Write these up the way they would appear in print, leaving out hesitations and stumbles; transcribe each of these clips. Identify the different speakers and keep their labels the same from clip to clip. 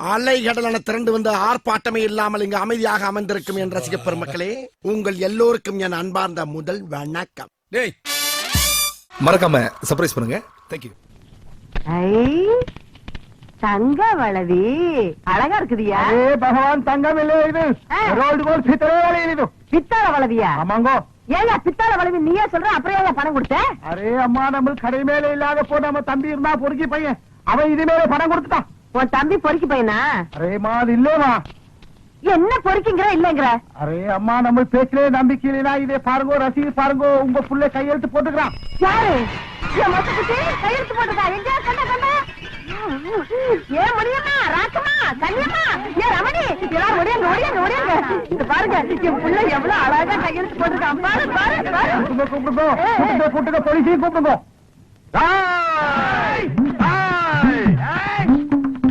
Speaker 1: அலைகடலான திரண்டு வந்து ஆர்ப்பாட்டமே இல்லாமல் இங்கு அமைதியாக அமர்ந்திருக்கும் என் ரசிக பெருமக்களே, உங்கள் எல்லோருக்கும் என் அன்பார்ந்த முதல் வணக்கம்.
Speaker 2: டேய் மறக்காம சர்ப்ரைஸ் பண்ணுங்க. தேங்க்யூ.
Speaker 3: தங்க வளவி அழகா இருக்குதியா?
Speaker 4: பகவான் தங்கம் இல்ல, இது ரோல்டு கோல் பித்தளை இது.
Speaker 3: பித்தாள வளவியா?
Speaker 4: ஆமாங்கோ.
Speaker 3: ஏங்க பித்தாள வளவி நீயே சொல்ற, அப்புறம் ஏங்க பணம் கொடுத்த?
Speaker 4: அரே அம்மா, நம்ம கடை மேல இல்லாத போ நம்ம தம்பி இருந்தா பொறுக்கி பையன், அவன் இது மேல பணம் கொடுத்துட்டான்.
Speaker 3: உன் தம்பி பொறுக்கி பையனா?
Speaker 4: அரேமா அது இல்லமா.
Speaker 3: என்ன பொறுக்கிங்கிற இல்லங்கிற?
Speaker 4: அரே அம்மா, நம்ம பேச்சிலே நம்பிக்கை இல்லைனா இதே பாருங்கோ, ரசீது பாருங்கோ, உங்க புள்ள கையெழுத்து போட்டுக்கிறான்.
Speaker 3: யாரு? என் மொத்தத்துக்கு கையெழுத்து போட்டுக்கா? எங்க கண்ண கண்ண? ஏன் முடியம்மா, ராக்கம்மா, கண்ணியம்மா, ஏன் ரமணி, எல்லாம் முடியுங்க முடியுங்க முடியுங்க. இது பாருங்க, என் புள்ள எவ்வளவு அழகா கையெழுத்து போட்டுருக்கான். பாரு பாரு பாரு.
Speaker 4: கூப்பிடுங்க கூப்பிடுங்க, போலீஸையும் கூப்பிடுங்க.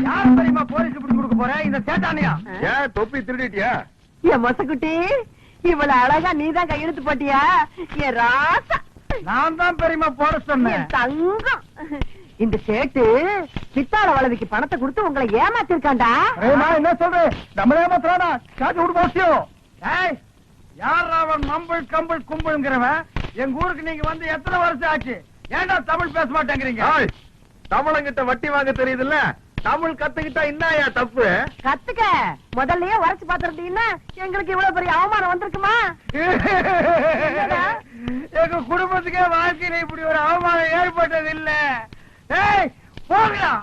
Speaker 4: யார் தெரியுமா போலீஸ் பிடிச்சு கொடுக்க போற? இந்த சேட்டானியா?
Speaker 2: ஏன் தொப்பி திருடிட்டியா?
Speaker 3: என் மொசக்குட்டி, இவ்வளவு அழகா நீதான் கையெழுத்து போட்டியா? என் ராசா,
Speaker 4: நான் தான் பெரியமா போட சொன்னேன்.
Speaker 3: என் தங்கம். இந்த சேட்டு பித்தாள வளவிக்கு பணத்தை கொடுத்து உங்களை ஏமாத்திருக்காண்டா.
Speaker 4: என்ன சொல்றேன்? நம்மளே ஏமாத்துறானா? காட்டு விடு போசியும். யார் அவன் மம்பிள் கம்பிள் கும்பிள்ங்கிறவன்? எங்க ஊருக்கு நீங்க வந்து எத்தனை வருஷம் ஆச்சு? ஏன்டா தமிழ் பேச மாட்டேங்கிறீங்க?
Speaker 2: தமிழங்கிட்ட வட்டி வாங்க தெரியுதுல்ல, தமிழ் கத்துக்கிட்டா என்னயா தப்பு?
Speaker 3: கத்துக்க, முதல்லயே உரைச்சு பாத்துருந்தீங்கன்னா எங்களுக்கு இவ்வளவு பெரிய அவமானம் வந்திருக்குமா?
Speaker 4: எங்க குடும்பத்துக்கே வாழ்க்கையில இப்படி ஒரு அவமானம் ஏற்பட்டது இல்ல. போகலாம்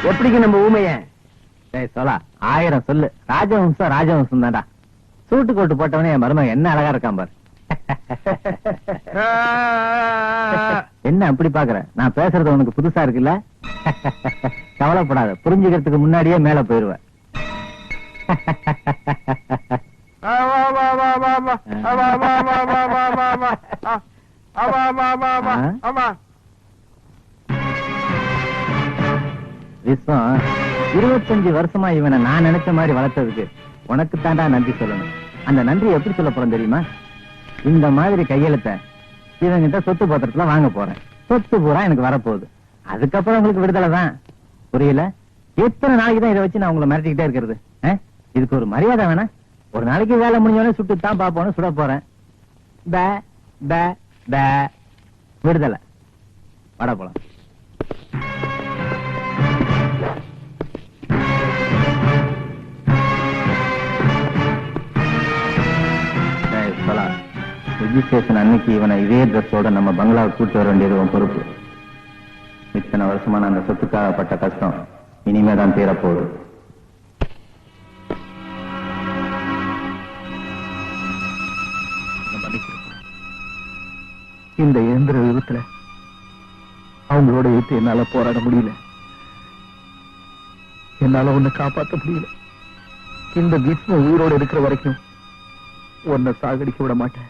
Speaker 5: எப்படிங்க நம்ம ஊமைய சொல்ல 1000 சொல்லு. ராஜவம்சம் ராஜவம்சம் தான்டா. சூட்டு கோட்டு போட்டவனே என் மருமகன் என்ன அழகா இருக்கான் பாரு. என்ன அப்படி பாக்குற? நான் பேசுறது உனக்கு புதுசா இருக்குல்ல? கவலைப்படாத, புரிஞ்சுக்கிறதுக்கு முன்னாடியே மேல போயிருவேன். விஸ்வம் 25 வருஷமா இவனை நான் நினைச்ச மாதிரி வளர்த்ததுக்கு உனக்கு தாண்டா நன்றி சொல்லணும். அந்த நன்றி எப்படி சொல்ல போறேன் தெரியுமா? இந்த மாதிரி கையெழுத்த இவங்கிட்ட சொத்து பத்திரத்துல வாங்க போறேன். சொத்து பூரா எனக்கு வரப்போகுது. அதுக்கப்புறம் உங்களுக்கு விடுதலை தான். புரியல? எத்தனை நாளைக்கு தான் இதை வச்சு நான் உங்களை மிரட்டிக்கிட்டே இருக்கிறது? இதுக்கு ஒரு மரியாதை வேணா? ஒரு நாளைக்கு வேலை முடிஞ்சோடனே சுட்டுத்தான் பாப்போன்னு சுட போறேன். பே பே பே. விடுதலை. வட போலாம். ரிஜிஸ்ட்ரேஷன் அன்னைக்கு இவனை இதே ட்ரெஸ்ஸோட நம்ம பங்களாவை கூட்டு வர வேண்டியது உன் பொறுப்பு. இத்தனை வருஷமா நான் அந்த சொத்துக்காக பட்ட கஷ்டம் இனிமே தான் தீரப்போகுது. இந்த இயந்திர விபத்துல அவங்களோட ஏற்று என்னால போராட முடியல. என்னால உன்னை காப்பாற்ற முடியல. இந்த பீஷ்ம உயிரோடு இருக்கிற வரைக்கும் உன்னை சாகடிக்க விட மாட்டேன்.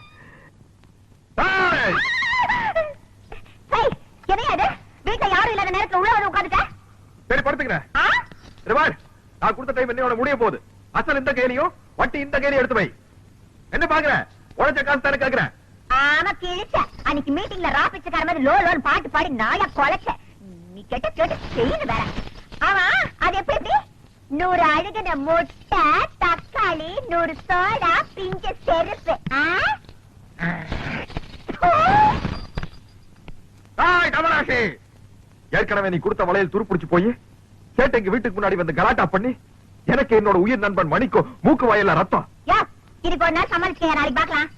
Speaker 3: வீட்டுல யாரும் இல்லாத நேரத்துல உள்ள வந்து உட்காந்துட்ட.
Speaker 2: சரி படுத்துக்கிறேன். நான் கொடுத்த டைம் என்னோட முடிய போகுது. அசல் இந்த கேலியும் வட்டி இந்த கேலியும் எடுத்து வை. என்ன பாக்குற? உழைச்ச காசு தானே கேக்குறேன்.
Speaker 3: ஆமா கிழிச்ச. அன்னைக்கு மீட்டிங்ல ராபிச்சக்கார மாதிரி லோ லோன் பாட்டு பாடி நாயா கொலைச்ச. நீ கேட்ட கேட்டு செய்யணும் வேற. ஆமா அது எப்படி? 100 அழுகின முட்டை, தக்காளி, 100 சோடா, பிஞ்ச செருப்பு.
Speaker 2: கமலாஷி, ஏற்கனவே நீ கொடுத்த வளையல் துருப்பிடிச்சு போய் சேட்டைக்கு வீட்டுக்கு முன்னாடி வந்து கலாட்டா பண்ணி எனக்கு என்னோட உயிர் நண்பன் மணிக்கோ மூக்கு வாயில ரத்தம்.
Speaker 3: இதுக்கு ஒரு நாள் சமாளிச்சுக்க, நாளைக்கு பாக்கலாம்.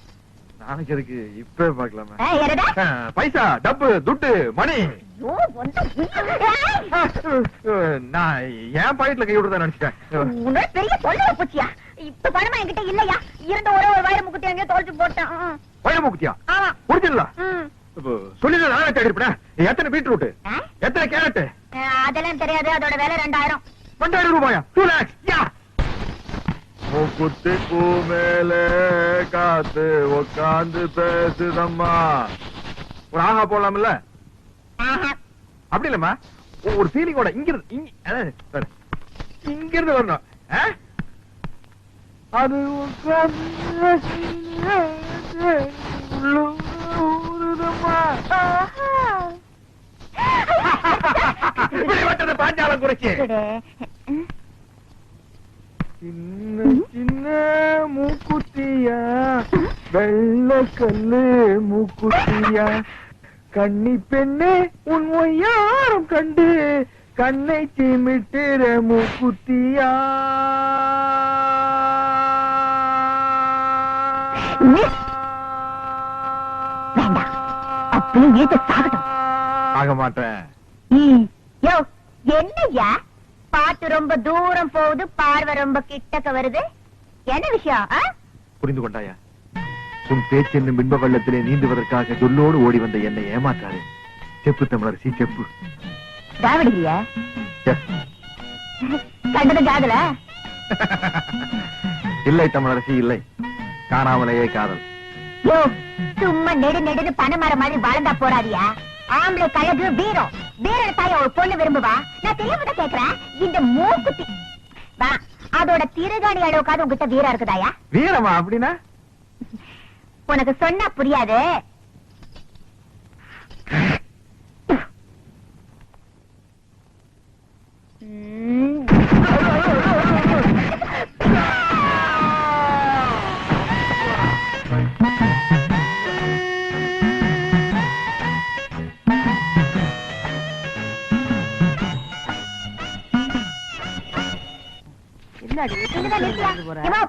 Speaker 2: நாளைக்கு எதுக்கு? இப்ப பாக்கலாமா? பைசா, டப்பு, துட்டு, மணி. நான் என் பாக்கெட்ல கை விடுறதா நினைச்சிட்டேன்.
Speaker 3: பெரிய சொல்ல போச்சியா? இப்ப பணமா என்கிட்ட இல்லையா? இருந்த ஒரே ஒரு வயிறு முக்குத்தி எங்கேயோ தொலைச்சு போட்டேன்.
Speaker 2: வயிறு முக்குத்தியா? புரிஞ்சிடல. சொல்லிட்டு நானே தேடி இருப்பேன். எத்தனை பீட்ரூட், எத்தனை கேரட்?
Speaker 3: அதெல்லாம் தெரியாது. அதோட விலை 2000.
Speaker 2: 2000 ரூபாயா? 2 lakhs. முக்குத்தி பூ மேல காத்து உட்காந்து பேசுதம்மா. ஒரு ஆஹா போடலாம்ல? அப்படி இல்லம்மா, ஒரு ஃபீலிங்கோட இங்க இருந்து வரணும்.
Speaker 4: அது
Speaker 2: பாஞ்சாலம் குறைச்சு
Speaker 4: சின்ன சின்ன மூக்குத்தியா வெள்ள கல்லு மூக்குத்தியா கண்ணி பெண்ணே உன் யாரும் கண்டு கண்ணை சிமிட்டுற மூக்குத்தியா.
Speaker 2: ஆக மாட்டேன்.
Speaker 3: என்னய்யா பாட்டு ரொம்ப தூரம் போகுது, பார்வை ரொம்ப கிட்டக்க வருது, என்ன விஷயம்?
Speaker 2: புரிந்து கொண்டாயா? உன் பேச்சு என்னும் பின்ப வெள்ளத்திலே நீந்துவதற்காக சொல்லோடு ஓடி வந்த என்னை ஏமாற்றாரு. செப்பு தமிழரசி செப்பு.
Speaker 3: தாவடியா கண்டது காதல?
Speaker 2: இல்லை தமிழரசி இல்லை, காணாமலேயே காதல்.
Speaker 3: யோ சும்மா நெடு நெடுன்னு பனைமரம் மாதிரி வளர்ந்தா போறாதியா? ஆம்பளை கழகு வீரம் வீரர் தாய ஒரு பொண்ணு விரும்புவா? நான் தெரியாம கேக்குறேன். இந்த மூக்குத்தி அதோட திருகாணி அளவுக்காவது உங்ககிட்ட வீரம் இருக்குதாயா?
Speaker 2: வீரமா அப்படின்னா?
Speaker 3: உனக்கு சொன்னா புரியாது.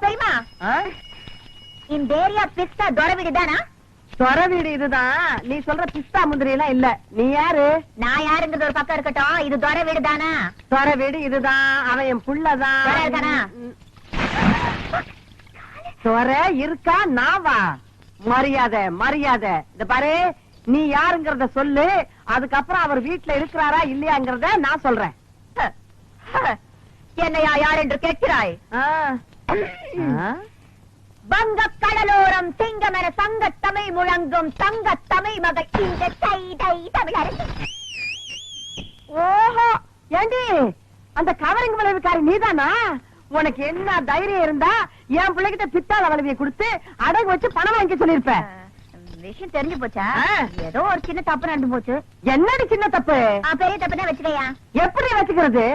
Speaker 3: பெரியமா இந்த ஏரியா பிஸ்தா தொர வீடுதானா?
Speaker 6: சொர வீடு இதுதான். நீ சொல்ற பிஸ்தா முந்திரி எல்லாம் இல்ல. நீ யாரு?
Speaker 3: நான் யாருங்கிறது ஒரு பக்கம் இருக்கட்டும், இது தொர வீடுதானா?
Speaker 6: சொர வீடு இதுதான். அவன் என் புள்ளதான். சொர இருக்கா நாவா? மரியாதை மரியாதை. இந்த பாரு, நீ யாருங்கறத சொல்லு. அதுக்கப்புறம் அவர் வீட்டுல இருக்கிறாரா இல்லையாங்கிறத நான் சொல்றேன்.
Speaker 3: என்னையா யார் என்று கேட்கிறாய்? வங்க கடலோரம் சிங்கமென சங்க தமிழ் முழங்கும் தங்க தமிழ் மகள் இந்த தமிழரசி.
Speaker 6: ஓஹோ, ஏண்டி அந்த கவரிங் விளைவுக்காரி நீதானா? உனக்கு என்ன தைரியம் இருந்தா என் பிள்ளைகிட்ட பித்தாள வளவியை கொடுத்து அடகு வச்சு பணம் வாங்கி சொல்லிருப்ப.
Speaker 3: விஷயம் தெரிஞ்சு போச்சா? ஏதோ ஒரு சின்ன தப்பு நடந்து போச்சு.
Speaker 6: என்னடி சின்ன தப்பு?
Speaker 3: பெரிய தப்பு தான் வச்சுக்கையா.
Speaker 6: எப்படி வச்சுக்கிறது?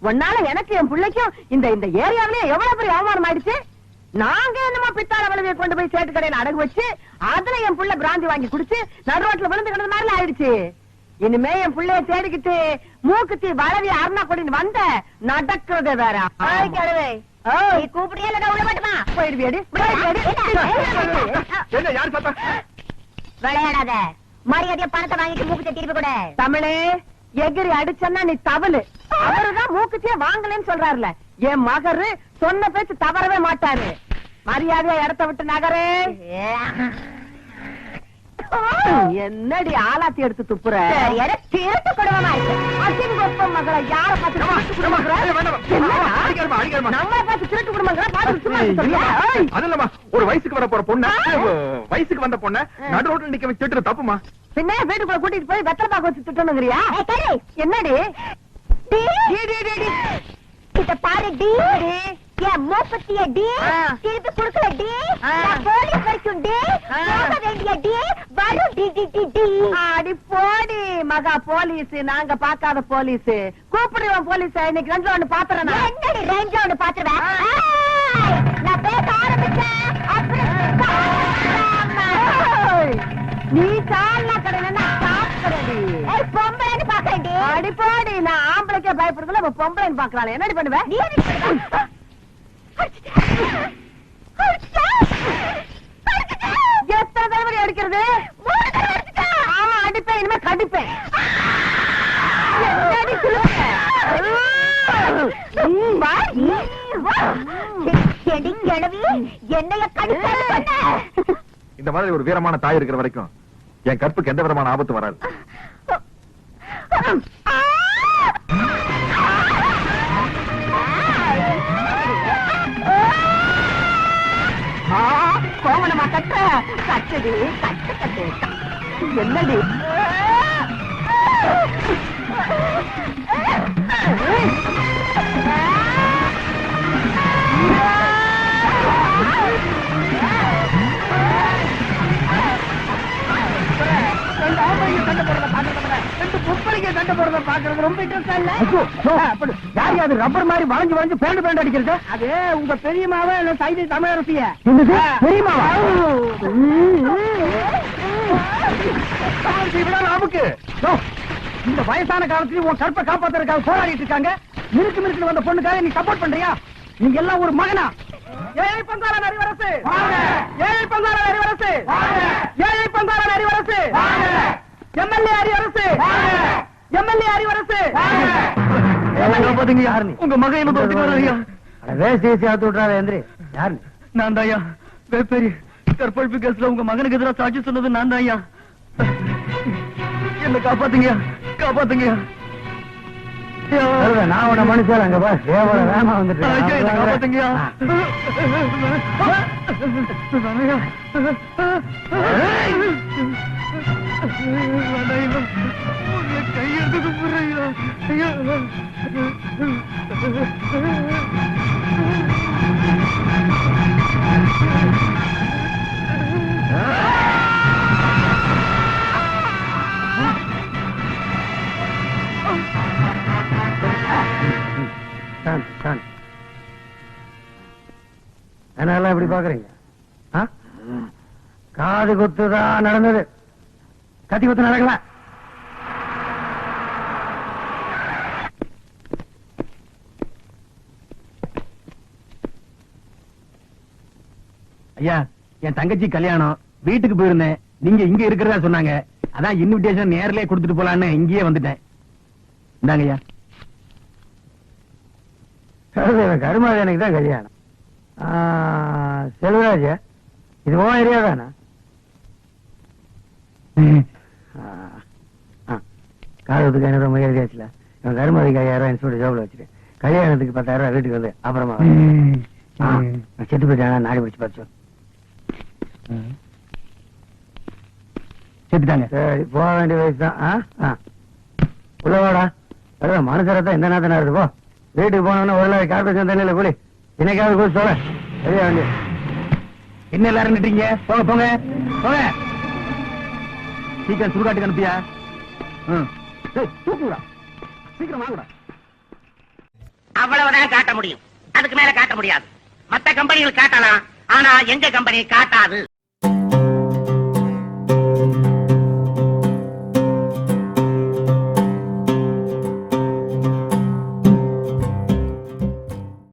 Speaker 6: உன்னால எனக்கு என் பிள்ளைக்கும் இந்த இந்த ஏரியாவிலே எவ்வளவு பெரிய அவமானம் ஆயிடுச்சு. நாங்க என்னமோ பித்தாள வளவியை கொண்டு போய் சேட்டு கடையில அடகு வச்சு அதுல என் புள்ள பிராந்தி வாங்கி குடிச்சு நடுரோட்ல விழுந்து கிடந்த மாதிரி ஆயிடுச்சு. இனிமே என் பிள்ளைய தேடிக்கிட்டு மூக்குத்தி வளவி அருணா கொடின்னு வந்த நடக்கிறது வேற.
Speaker 3: கூப்பிடியா இல்ல உள்ள மாட்டுமா?
Speaker 6: போயிடுவியடி.
Speaker 2: என்ன யார் பார்த்தா?
Speaker 3: விளையாடாத, மரியாதையா பணத்தை வாங்கிட்டு மூக்குத்தி திருப்பி கூட.
Speaker 6: தமிழே எகிரி அடிச்சன்னா நீ தவளு. அவருதான் மூக்குத்தியே வாங்கலன்னு சொல்றாருல. என் மகரு சொன்ன பேச்சு தவறவே மாட்டாரு. மரியாதையா இடத்த விட்டு நகரே. என்னடி ஆலாத்தி எடுத்து துப்புற?
Speaker 3: திருட்டு குடும்பமா இருக்கு.
Speaker 6: அசிங்கொப்ப மகளை யார பார்த்து நம்மளை பார்த்து திருட்டு குடும்பங்களா?
Speaker 2: அதுலமா ஒரு வயசுக்கு வர போற பொண்ணு, வயசுக்கு வந்த பொண்ணு நடு ரோட்ல நிக்க வச்சு தப்புமா?
Speaker 6: பின்ன வீட்டுக்குள்ள கூட்டிட்டு போய் வெத்தலை பாக்க வச்சு திட்டணுங்கிறியா? என்னடி
Speaker 3: இத பாரு டி, என் மூப்பத்திய டி திருப்பி குடுக்கல டி, போலீஸ் வரைக்கும் டி, போக வேண்டிய டி, வரும் டி டி டி டி.
Speaker 6: அடி போடி மகா போலீஸ். நாங்க பாக்காத போலீஸ். கூப்பிடுவோம் போலீஸ். இன்னைக்கு ரெண்டு ஒண்ணு பாத்துறேன்.
Speaker 3: என்னடி ரெண்டு ஒண்ணு பாத்துருவேன்? நான் பேச ஆரம்பிச்சேன்
Speaker 6: நீ சாலா கடையில சாப்பிடுறடி.
Speaker 3: பொம்பளைன்னு பாக்கறேன்டி.
Speaker 6: அடி போடி. நான் ஆம்பளைக்கே பயப்படுறதுல அவ பொம்பளைன்னு பாக்குறாள். என்னடி பண்ணுவ?
Speaker 3: நீ
Speaker 6: எத்தனை தடவை அடிக்கிறது? ஆமா அடிப்பேன். இனிமே கடிப்பேன்.
Speaker 3: என்னைய கடிக்க
Speaker 2: இந்த மாதிரி ஒரு வீரமான தாய் இருக்கிற வரைக்கும் என் கற்புக்கு எந்த விதமான ஆபத்து வராது.
Speaker 6: கோமணமா கட்ட கட்டடி கட்டு கட்டு. என்னடி
Speaker 4: ரெண்டு ஆம்பளைங்க சண்டை போடுறத பாக்குறத விட ரெண்டு பொம்பளைங்க சண்டை போடுறத பாக்குறது ரொம்ப இன்ட்ரெஸ்டா இல்ல? யார் அது ரப்பர் மாதிரி வளைஞ்சு வளைஞ்சு பேண்டு பேண்டு அடிக்கிறது? அது உங்க பெரியமாவ இல்ல சைதி தமிழரசிய. பெரியமாவா? இவ்வளவு நமக்கு இந்த வயசான காலத்துலயும் உன் கற்பை காப்பாத்துறதுக்காக போராடிட்டு இருக்காங்க. மினுக்கு மினுக்கு வந்த பொண்ணுக்காக நீ சப்போர்ட் பண்றியா? நீங்க எல்லாம் ஒரு மகனா? ஏழை பங்காள நரிவரசு, ஏழை பங்காள நரிவரசு, ஏழை பங்காள நரிவரசு, எம்எல்ஏ அரிவரசு, எம்எல்ஏ அரிவரசு. உங்க மகன் என்ன தோத்துக்கு வரையா? வேஸ்ட் ஆத்து விட்றாரு எந்திரி. யாரு? நான் தாயா வேப்பேரி கற்பழிப்பு கேஸ்ல உங்க மகனுக்கு எதிராக சாட்சி சொன்னது நான் தாயா. என்ன காப்பாத்துங்க, காப்பாத்துங்க. நான் உன மனுஷன் அங்க பா வேமா வந்துட்டு காப்பாத்துங்க. கையெழுத்துக்கு போறீங்களா? அதனால எப்படி பாக்குறீங்க? காது குத்துதான் நடந்தது, கத்தி குத்து நடக்கல. ஐயா, என் தங்கச்சி கல்யாணம், வீட்டுக்கு போயிருந்தேன். நீங்க இங்க இருக்கிறதா சொன்னாங்க. அதான் இன்விடேஷன் நேர்லயே கொடுத்துட்டு போலான்னு இங்கேயே வந்துட்டேன். இந்தாங்க ஐயா. கருமாதி எனக்கு தான் கல்யாணம். செல்வராஜ, இது உன் ஏரியா தானே? காலத்துக்கு 500 மரியாதை கேச்சுல இவன் கருமாதிக்கு 5000 இன்ஸ்பெக்டர் ஜாப்ல வச்சுட்டு கல்யாணத்துக்கு 10,000 வீட்டுக்கு வந்து அப்புறமா செத்து போயிட்டாங்க. நாடி பிடிச்சு பார்த்தோம், செத்துட்டாங்க. சரி, போக வேண்டிய வயசு தான். உள்ளவாடா மனுஷரத்தான் எந்த நேரத்தினா இருக்கு. போ வீட்டுக்கு போனோம்னா ஒரு நாள் கார்பரேஷன் தண்ணியில கூலி இன்னைக்காவது கூட சொல்ல சரியா வேண்டிய. என்ன எல்லாரும் நிட்டீங்க? போங்க போங்க போங்க, சீக்கிரம் சுடுகாட்டுக்கு அனுப்பியா. தூக்குடா, சீக்கிரம் வாங்கடா.
Speaker 7: அவ்வளவுதான் காட்ட முடியும், அதுக்கு மேல காட்ட முடியாது. மத்த கம்பெனிகள் காட்டலாம், ஆனா எங்க கம்பெனி காட்டாது.